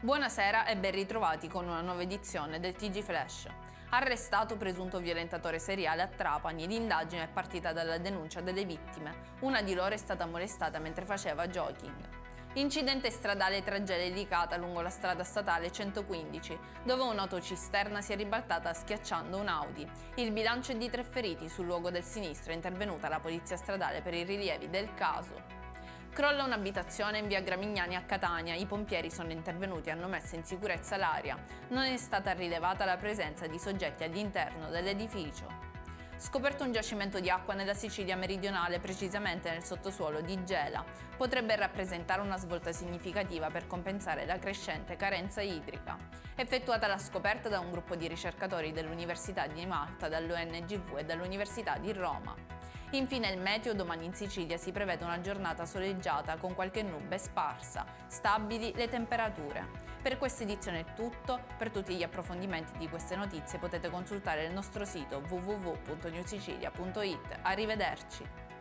Buonasera e ben ritrovati con una nuova edizione del TG Flash. Arrestato presunto violentatore seriale a Trapani, l'indagine è partita dalla denuncia delle vittime. Una di loro è stata molestata mentre faceva jogging. Incidente stradale tragedia delicata lungo la strada statale 115, dove un'autocisterna si è ribaltata schiacciando un Audi. Il bilancio è di 3 feriti. Sul luogo del sinistro è intervenuta la polizia stradale per i rilievi del caso. Crolla un'abitazione in via Gramignani a Catania, i pompieri sono intervenuti e hanno messo in sicurezza l'area. Non è stata rilevata la presenza di soggetti all'interno dell'edificio. Scoperto un giacimento di acqua nella Sicilia meridionale, precisamente nel sottosuolo di Gela. Potrebbe rappresentare una svolta significativa per compensare la crescente carenza idrica. Effettuata la scoperta da un gruppo di ricercatori dell'Università di Malta, dall'ONGV e dall'Università di Roma. Infine il meteo: domani in Sicilia si prevede una giornata soleggiata con qualche nube sparsa, stabili le temperature. Per questa edizione è tutto. Per tutti gli approfondimenti di queste notizie potete consultare il nostro sito www.newsicilia.it. Arrivederci.